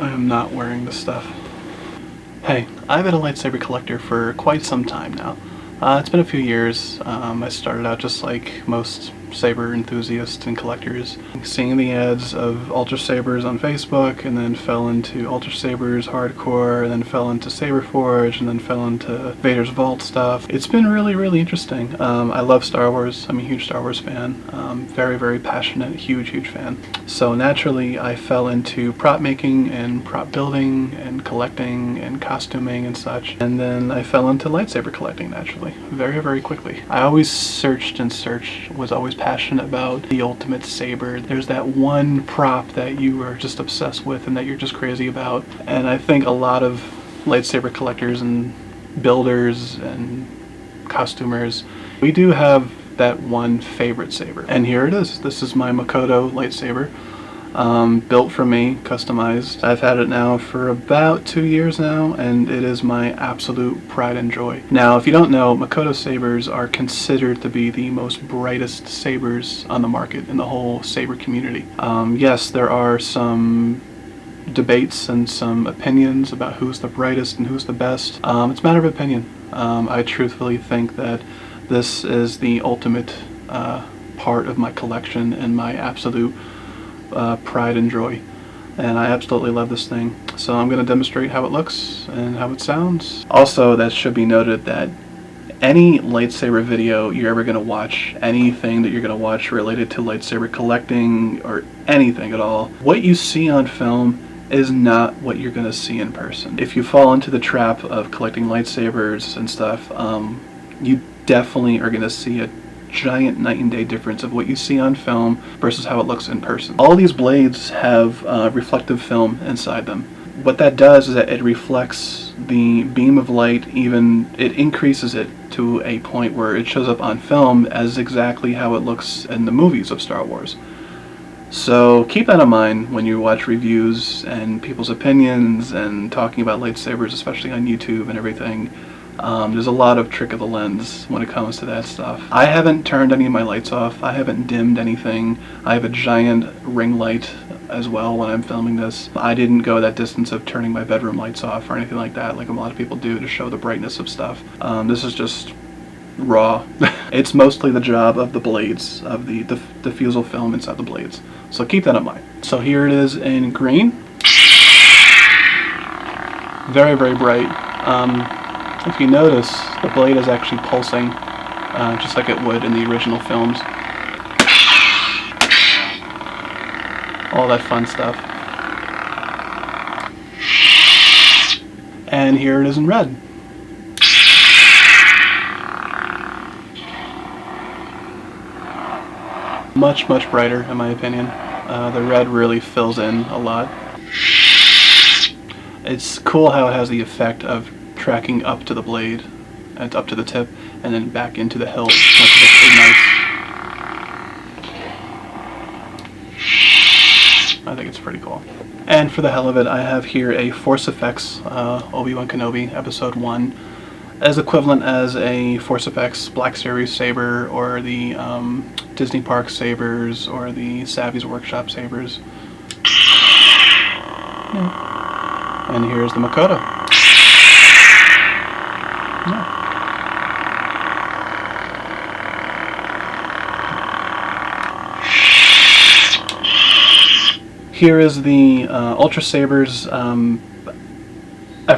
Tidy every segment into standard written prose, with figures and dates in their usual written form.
I am not wearing this stuff. Hey, I've been a lightsaber collector for quite some time now. It's been a few years. I started out just like most saber enthusiasts and collectors, seeing the ads of Ultra Sabers on Facebook, and then fell into Ultra Sabers hardcore, and then fell into Saber Forge, and then fell into Vader's Vault stuff. It's been really interesting. I love Star Wars. I'm a huge Star Wars fan. Very passionate, huge fan. So naturally I fell into prop making and prop building and collecting and costuming and such, and then I fell into lightsaber collecting naturally, very quickly. I always searched, was always passionate about the ultimate saber. There's that one prop that you are just obsessed with and that you're just crazy about, and I think a lot of lightsaber collectors and builders and costumers, we do have that one favorite saber. And here it is. This is my Makoto Lightsaber. Built for me, customized. I've had it now for about 2 years now, and it is my absolute pride and joy. Now, if you don't know, Makoto sabers are considered to be the most brightest sabers on the market in the whole saber community. Yes, there are some debates and some opinions about who's the brightest and who's the best. It's a matter of opinion. I truthfully think that this is the ultimate part of my collection and my absolute pride and joy, and I absolutely love this thing. So I'm going to demonstrate how it looks and how it sounds. Also, that should be noted that any lightsaber video you're ever going to watch, anything that you're going to watch related to lightsaber collecting or anything at all, what you see on film is not what you're going to see in person. If you fall into the trap of collecting lightsabers and stuff, you definitely are going to see a giant night and day difference of what you see on film versus how it looks in person. All these blades have reflective film inside them. What that does is that it reflects the beam of light, it increases it to a point where it shows up on film as exactly how it looks in the movies of Star Wars. So keep that in mind when you watch reviews and people's opinions and talking about lightsabers, especially on YouTube and everything. There's a lot of trick of the lens when it comes to that stuff. I haven't turned any of my lights off. I haven't dimmed anything. I have a giant ring light as well when I'm filming this. I didn't go that distance of turning my bedroom lights off or anything like that, like a lot of people do to show the brightness of stuff. This is just raw. It's mostly the job of the blades, of the diffusal film inside the blades. So keep that in mind. So here it is in green. Very bright. If you notice, the blade is actually pulsing, just like it would in the original films. All that fun stuff. And here it is in red. Much brighter, in my opinion. The red really fills in a lot. It's cool how it has the effect of tracking up to the blade, and up to the tip, and then back into the hilt once it ignites. I think it's pretty cool. And for the hell of it, I have here a Force Effects Obi-Wan Kenobi Episode 1, as equivalent as a Force Effects Black Series Saber, or the Disney Park Sabers, or the Savvy's Workshop Sabers. Yeah. And here's the Makoto. Here is the Ultra Sabers. I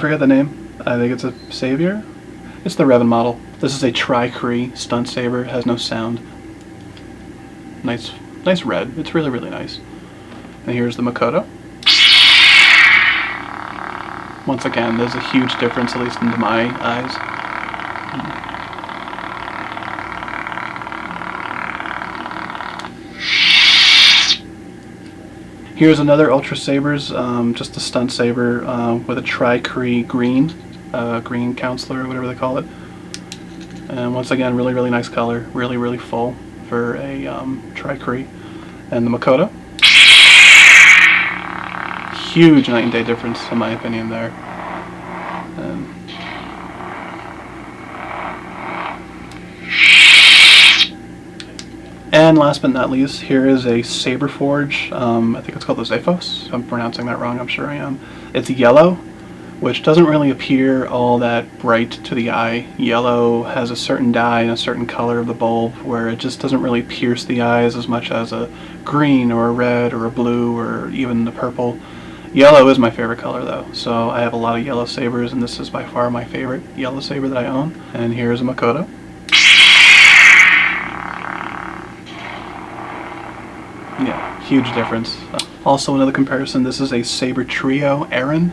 forgot the name. I think it's a Savior. It's the Revan model. This is a Tri-Kree stunt saber. It has no sound. Nice red. It's really nice. And here's the Makoto. Once again, there's a huge difference, at least into my eyes. Here's another Ultra Sabers, just a stunt saber with a Tri-Kree green, green counselor, or whatever they call it. And once again, really nice color, really full for a Tri-Kree. And the Makoto. Huge night and day difference, in my opinion, there. And last but not least, here is a Saber Forge. I think it's called the Zephos. If I'm pronouncing that wrong, I'm sure I am. It's yellow, which doesn't really appear all that bright to the eye. Yellow has a certain dye and a certain color of the bulb where it just doesn't really pierce the eyes as much as a green or a red or a blue or even the purple. Yellow is my favorite color though, so I have a lot of yellow sabers, and this is by far my favorite yellow saber that I own. And here's a Makoto. Yeah, huge difference. Also another comparison, this is a Saber Trio Aaron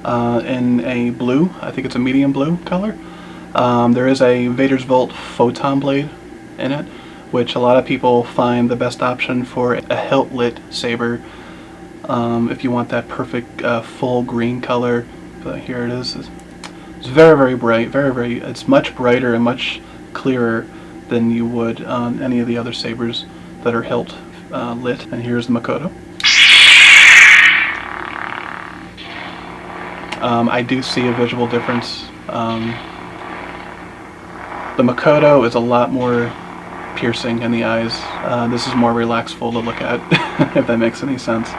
in a blue. I think it's a medium blue color. There is a Vader's Volt photon blade in it, which a lot of people find the best option for a hilt lit saber. If you want that perfect full green color, but here it is. It's very, very bright, it's much brighter and much clearer than you would on any of the other sabers that are hilt lit. And here's the Makoto. I do see a visual difference. The Makoto is a lot more piercing in the eyes. This is more relaxful to look at, if that makes any sense.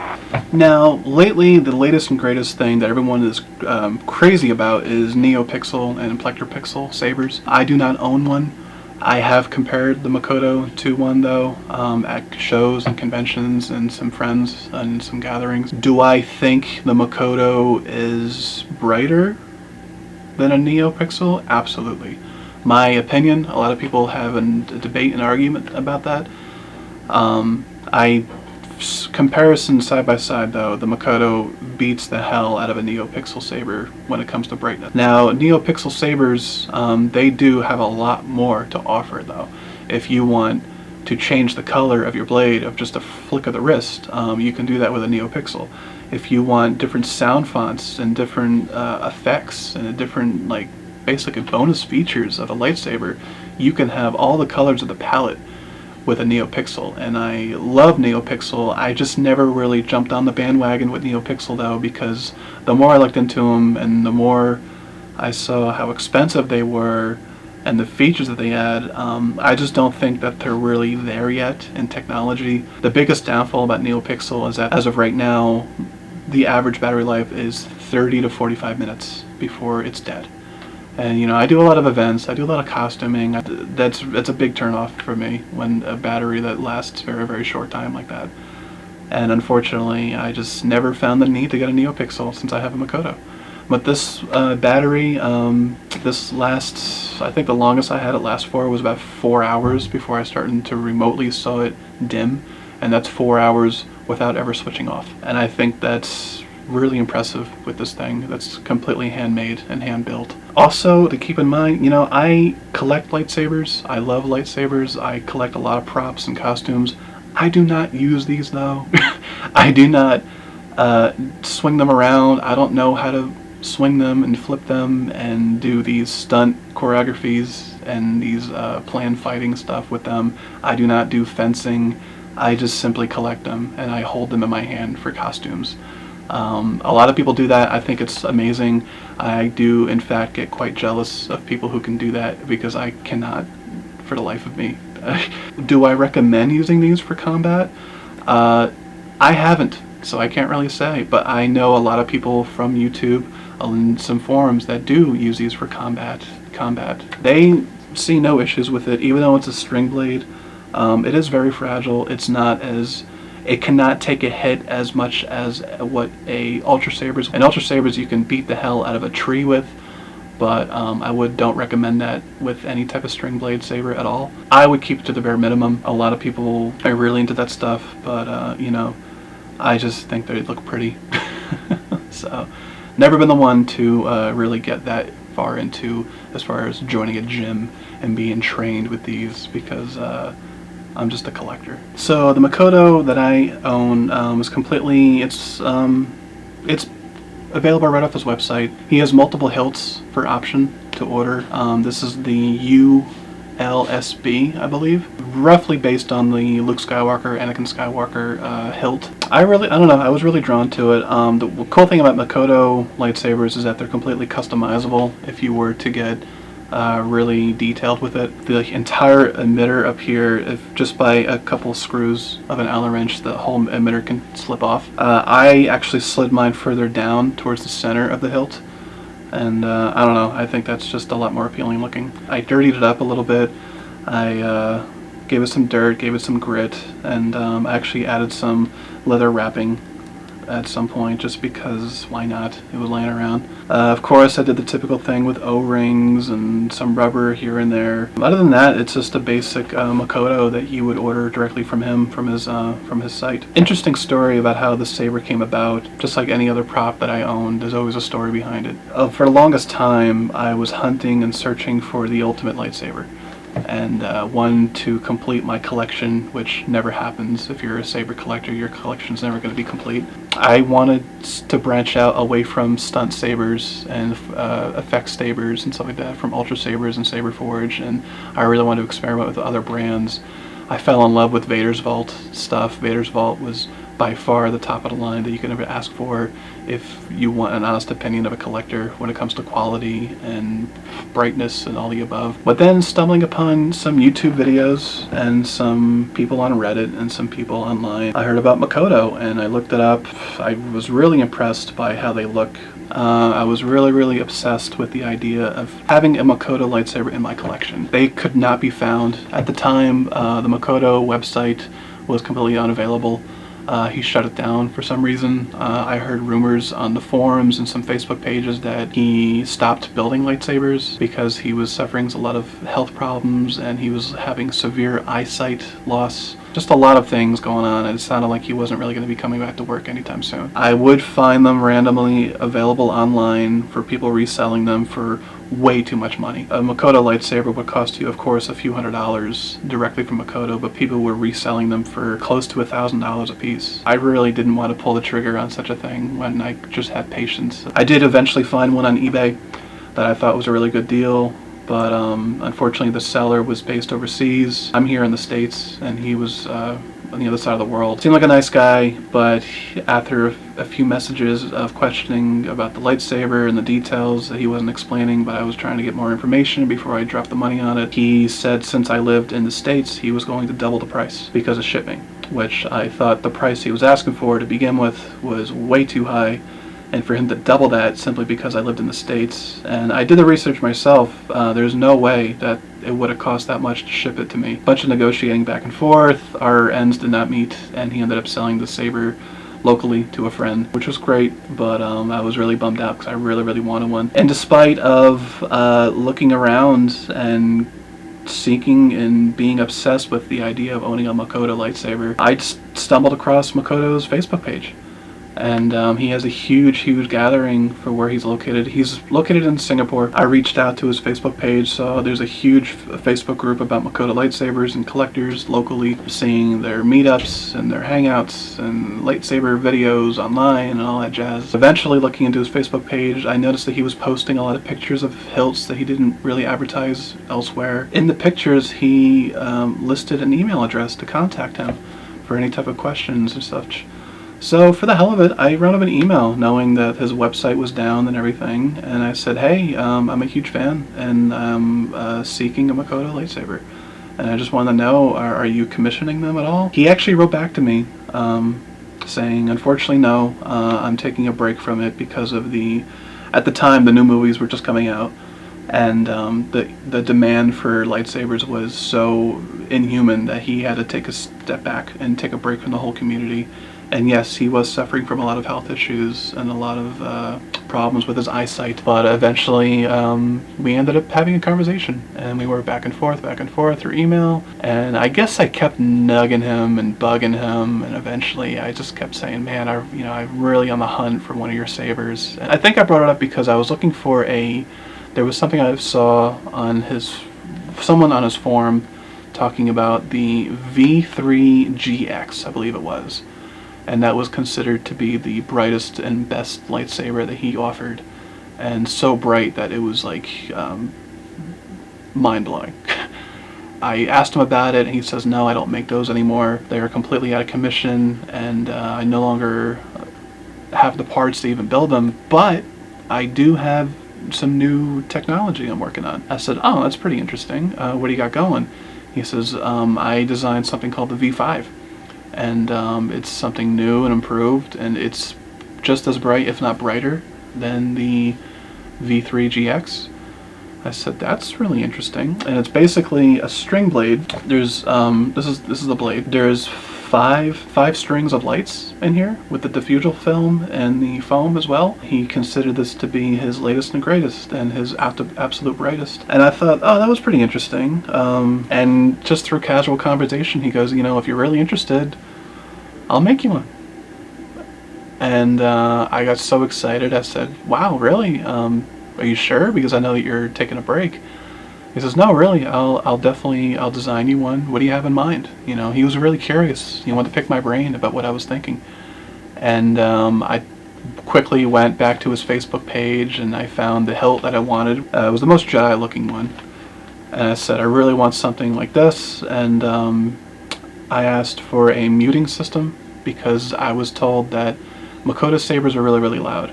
Now, lately, the latest and greatest thing that everyone is crazy about is Neopixel and PlectorPixel sabers. I do not own one. I have compared the Makoto to one though, at shows and conventions and some friends and some gatherings. Do I think the Makoto is brighter than a Neopixel? Absolutely. My opinion, a lot of people have a debate and argument about that. Comparison side by side though, the Makoto beats the hell out of a Neopixel saber when it comes to brightness. Now, Neopixel sabers, they do have a lot more to offer though. If you want to change the color of your blade of just a flick of the wrist, you can do that with a Neopixel. If you want different sound fonts and different effects and a different, like, basically bonus features of a lightsaber, you can have all the colors of the palette with a Neopixel, and I love Neopixel. I just never really jumped on the bandwagon with Neopixel though, because the more I looked into them and the more I saw how expensive they were and the features that they had, I just don't think that they're really there yet in technology. The biggest downfall about Neopixel is that as of right now, the average battery life is 30 to 45 minutes before it's dead. And you know, I do a lot of events, I do a lot of costuming. That's a big turnoff for me when a battery that lasts very, very short time like that. And unfortunately, I just never found the need to get a Neopixel since I have a Makoto. But this battery, this lasts, I think the longest I had it last for was about 4 hours before I started to remotely saw it dim. And that's 4 hours without ever switching off. And I think that's really impressive with this thing that's completely handmade and hand built. Also, to keep in mind, you know, I collect lightsabers. I love lightsabers. I collect a lot of props and costumes. I do not use these though. I do not swing them around. I don't know how to swing them and flip them and do these stunt choreographies and these planned fighting stuff with them. I do not do fencing. I just simply collect them and I hold them in my hand for costumes. A lot of people do that. I think it's amazing. I do, in fact, get quite jealous of people who can do that because I cannot for the life of me. Do I recommend using these for combat? I haven't, so I can't really say, but I know a lot of people from YouTube and some forums that do use these for combat. They see no issues with it, even though it's a string blade. It is very fragile. It cannot take a hit as much as what a Ultra Sabers. And Ultra Sabers you can beat the hell out of a tree with, but I don't recommend that with any type of string blade saber at all. I would keep it to the bare minimum. A lot of people are really into that stuff, but you know, I just think they look pretty. So, never been the one to really get that far into as far as joining a gym and being trained with these because I'm just a collector. So the Makoto that I own is completely, it's available right off his website. He has multiple hilts for option to order. This is the ULSB, I believe, roughly based on the Luke Skywalker, Anakin Skywalker hilt. I don't know, I was really drawn to it. The cool thing about Makoto lightsabers is that they're completely customizable if you were to get really detailed with it. The entire emitter up here, if just by a couple screws of an Allen wrench, the whole emitter can slip off. I actually slid mine further down towards the center of the hilt, and I don't know, I think that's just a lot more appealing looking. I dirtied it up a little bit. I gave it some dirt, gave it some grit, and I actually added some leather wrapping at some point, just because why not? It was laying around. Of course, I did the typical thing with O-rings and some rubber here and there. Other than that, it's just a basic Makoto that you would order directly from him, from his site. Interesting story about how the saber came about. Just like any other prop that I owned, there's always a story behind it. For the longest time, I was hunting and searching for the ultimate lightsaber, and one to complete my collection, which never happens. If you're a saber collector, your collection's never going to be complete. I wanted to branch out away from stunt sabers and effects sabers and stuff like that, from Ultra Sabers and Saber Forge, and I really wanted to experiment with other brands. I fell in love with Vader's Vault stuff. Vader's Vault was by far the top of the line that you can ever ask for if you want an honest opinion of a collector when it comes to quality and brightness and all the above. But then stumbling upon some YouTube videos and some people on Reddit and some people online, I heard about Makoto and I looked it up. I was really impressed by how they look. I was really obsessed with the idea of having a Makoto lightsaber in my collection. They could not be found. At the time, the Makoto website was completely unavailable. He shut it down for some reason. I heard rumors on the forums and some Facebook pages that he stopped building lightsabers because he was suffering a lot of health problems and he was having severe eyesight loss. Just a lot of things going on, and it sounded like he wasn't really going to be coming back to work anytime soon. I would find them randomly available online for people reselling them for way too much money. A Makoto lightsaber would cost you, of course, a few $100s directly from Makoto, but people were reselling them for close to $1,000 a piece. I really didn't want to pull the trigger on such a thing when I just had patience. I did eventually find one on eBay that I thought was a really good deal, but unfortunately the seller was based overseas. I'm here in the States and he was on the other side of the world. Seemed like a nice guy, but after a few messages of questioning about the lightsaber and the details that he wasn't explaining, but I was trying to get more information before I dropped the money on it, he said since I lived in the States he was going to double the price because of shipping, which I thought the price he was asking for to begin with was way too high, and for him to double that simply because I lived in the States. And I did the research myself. There's no way that it would have cost that much to ship it to me. Bunch of negotiating back and forth, our ends did not meet, and he ended up selling the saber locally to a friend, which was great, but I was really bummed out because I really wanted one. And despite of looking around and seeking and being obsessed with the idea of owning a Makoto lightsaber, I stumbled across Makoto's Facebook page. And he has a huge gathering for where he's located. He's located in Singapore. I reached out to his Facebook page, so there's a huge Facebook group about Makoto lightsabers and collectors locally, seeing their meetups and their hangouts and lightsaber videos online and all that jazz. Eventually, looking into his Facebook page, I noticed that he was posting a lot of pictures of hilts that he didn't really advertise elsewhere. In the pictures, he listed an email address to contact him for any type of questions and such. So for the hell of it, I wrote him an email knowing that his website was down and everything, and I said, hey, I'm a huge fan and I'm seeking a Makoto lightsaber, and I just wanted to know, are you commissioning them at all? He actually wrote back to me saying, unfortunately no, I'm taking a break from it because of at the time the new movies were just coming out, and the demand for lightsabers was so inhuman that he had to take a step back and take a break from the whole community. And yes, he was suffering from a lot of health issues and a lot of problems with his eyesight. But eventually, we ended up having a conversation, and we were back and forth through email. And I guess I kept nugging him and bugging him, and eventually I just kept saying, "Man, I'm really on the hunt for one of your sabers." And I think I brought it up because I was looking for there was something I saw on someone on his forum talking about the V3GX, I believe it was. And that was considered to be the brightest and best lightsaber that he offered, and so bright that it was like mind-blowing. I asked him about it and he says, no, I don't make those anymore. They are completely out of commission, and I no longer have the parts to even build them, but I do have some new technology I'm working on. I said, oh, that's pretty interesting. What do you got going? He says, I designed something called the V5, and it's something new and improved, and it's just as bright, if not brighter, than the V3 GX. I said, that's really interesting. And it's basically a string blade. There's this is the blade. There's five strings of lights in here with the diffusal film and the foam as well. He considered this to be his latest and greatest and his absolute brightest. And I thought, oh, that was pretty interesting. And just through casual conversation, he goes, you know, if you're really interested, I'll make you one. And I got so excited. I said, wow, really? Are you sure? Because I know that you're taking a break. He says, no, really, I'll design you one. What do you have in mind? You know, he was really curious. He wanted to pick my brain about what I was thinking. And I quickly went back to his Facebook page and I found the hilt that I wanted. It was the most Jedi looking one. And I said, I really want something like this. And I asked for a muting system because I was told that Makoto sabers are really, really loud.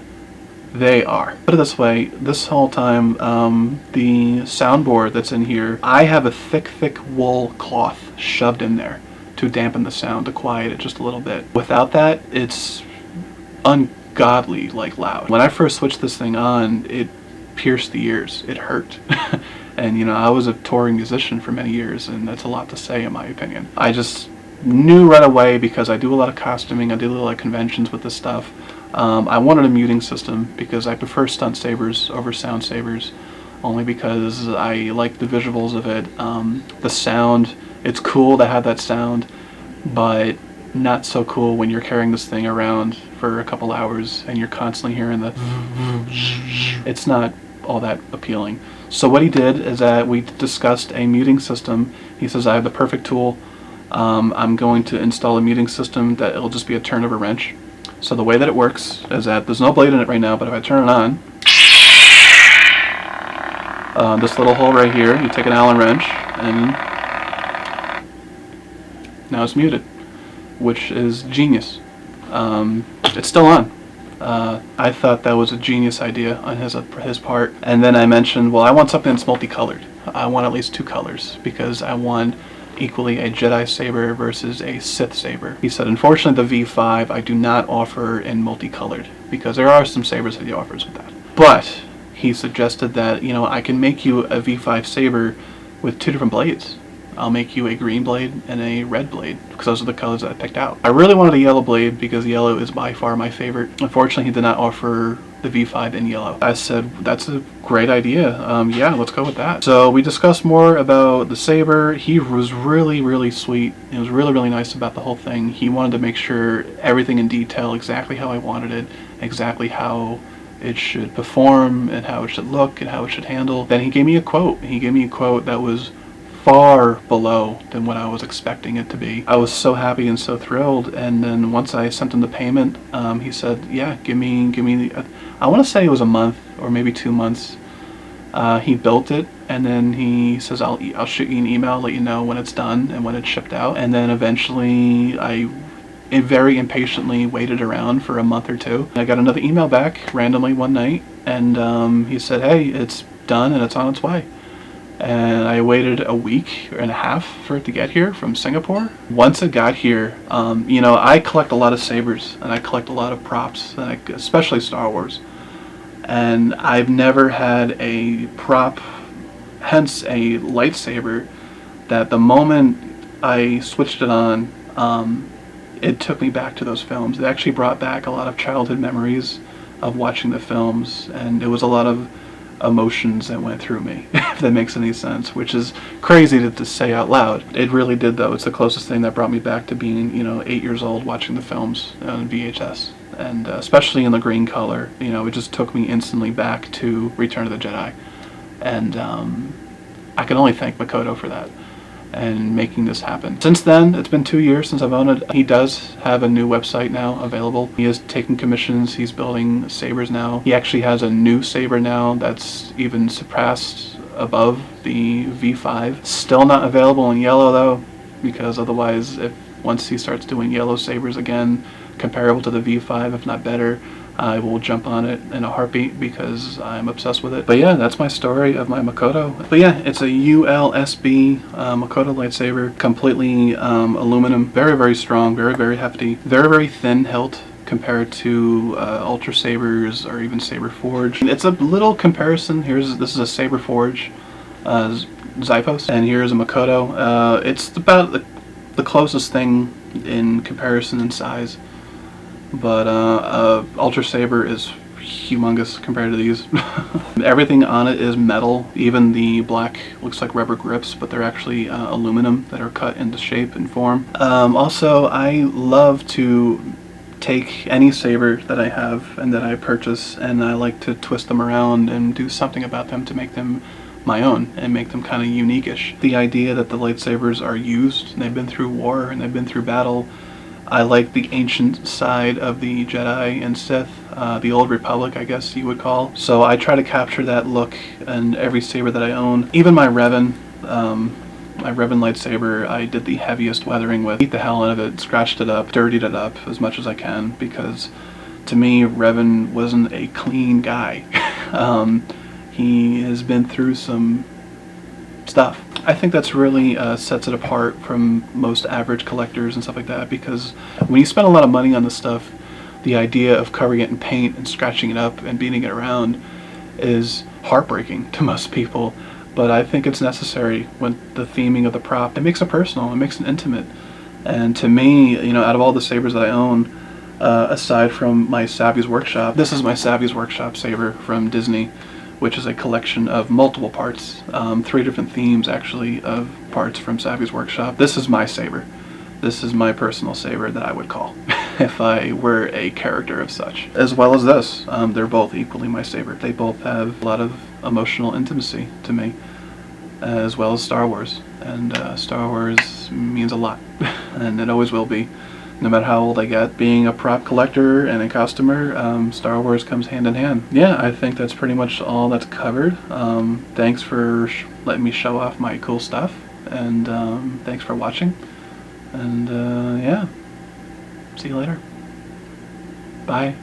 They are. Put it this way, this whole time, the soundboard that's in here, I have a thick wool cloth shoved in there to dampen the sound, to quiet it just a little bit. Without that, it's ungodly loud. When I first switched this thing on, it pierced the ears. It hurt. And you know, I was a touring musician for many years, and that's a lot to say in my opinion. I just knew right away, because I do a lot of costuming, I do a lot of conventions with this stuff. I wanted a muting system because I prefer stunt sabers over sound sabers, only because I like the visuals of it. The sound, it's cool to have that sound, but not so cool when you're carrying this thing around for a couple hours and you're constantly hearing the it's not all that appealing. So what he did is that we discussed a muting system. He says, I have the perfect tool. I'm going to install a muting system that it'll just be a turn of a wrench. So the way that it works is that there's no blade in it right now, but if I turn it on, this little hole right here, you take an Allen wrench, and now it's muted, which is genius. It's still on. I thought that was a genius idea on his part. And then I mentioned, well, I want something that's multicolored. I want at least 2 colors, because I want equally a Jedi saber versus a Sith saber. He said, unfortunately the V5 I do not offer in multicolored, because there are some sabers that he offers with that. But he suggested that, you know, I can make you a V5 saber with 2 different blades. I'll make you a green blade and a red blade, because those are the colors that I picked out. I really wanted a yellow blade because yellow is by far my favorite. Unfortunately, he did not offer the V5 in yellow. I said, that's a great idea. Yeah, let's go with that. So we discussed more about the saber. He was really sweet. He was really nice about the whole thing. He wanted to make sure everything in detail, exactly how I wanted it, exactly how it should perform and how it should look and how it should handle. Then he gave me a quote. He gave me a quote that was far below than what I was expecting it to be. I was so happy and so thrilled, and then once I sent him the payment, he said, yeah, give me the, I want to say it was a month or maybe 2 months. He built it, and then he says, I'll shoot you an email, let you know when it's done and when it's shipped out. And then eventually I very impatiently waited around for a month or 2. I got another email back randomly one night, and he said, hey, it's done and it's on its way. And I waited a week and a half for it to get here from Singapore. Once it got here, you know, I collect a lot of sabers and I collect a lot of props, and especially Star Wars. And I've never had a prop, hence a lightsaber, that the moment I switched it on, it took me back to those films. It actually brought back a lot of childhood memories of watching the films, and it was a lot of emotions that went through me, if that makes any sense, which is crazy to say out loud. It really did, though. It's the closest thing that brought me back to being, you know, 8 years old watching the films on VHS, and especially in the green color, you know, it just took me instantly back to Return of the Jedi, and I can only thank Makoto for that and making this happen. Since then, it's been 2 years since I've owned it. He does have a new website now available. He is taking commissions. He's building sabers now. He actually has a new saber now that's even surpassed above the V5. Still not available in yellow though, because otherwise, once he starts doing yellow sabers again, comparable to the V5, if not better, I will jump on it in a heartbeat because I'm obsessed with it. But yeah, that's my story of my Makoto. But yeah, it's a ULSB Makoto lightsaber, completely aluminum, very, very strong, very, very hefty, very, very thin hilt compared to Ultra Sabers or even Saber Forge. It's a little comparison. This is a Saber Forge Zyphos, and here's a Makoto. It's about the closest thing in comparison in size. But Ultra Saber is humongous compared to these. Everything on it is metal. Even the black looks like rubber grips, but they're actually aluminum that are cut into shape and form. Also, I love to take any saber that I have and that I purchase, and I like to twist them around and do something about them to make them my own and make them kind of unique-ish. The idea that the lightsabers are used, and they've been through war and they've been through battle. I like the ancient side of the Jedi and Sith, the Old Republic, I guess you would call. So I try to capture that look in every saber that I own. Even my Revan lightsaber, I did the heaviest weathering with. Beat the hell out of it, scratched it up, dirtied it up as much as I can, because to me, Revan wasn't a clean guy. He has been through some stuff. I think that's really sets it apart from most average collectors and stuff like that, because when you spend a lot of money on this stuff, the idea of covering it in paint and scratching it up and beating it around is heartbreaking to most people. But I think it's necessary when the theming of the prop. It makes it personal, it makes it intimate. And to me, you know, out of all the sabers that I own, aside from my Savvy's Workshop, this is my Savvy's Workshop saber from Disney, which is a collection of multiple parts, 3 different themes actually of parts from Savvy's Workshop. This is my saber. This is my personal saber that I would call if I were a character of such. As well as this, they're both equally my saber. They both have a lot of emotional intimacy to me, as well as Star Wars. And Star Wars means a lot, and it always will be. No matter how old I get, being a prop collector and a costumer, Star Wars comes hand in hand. Yeah, I think that's pretty much all that's covered. Thanks for letting me show off my cool stuff, and thanks for watching. And yeah, see you later. Bye.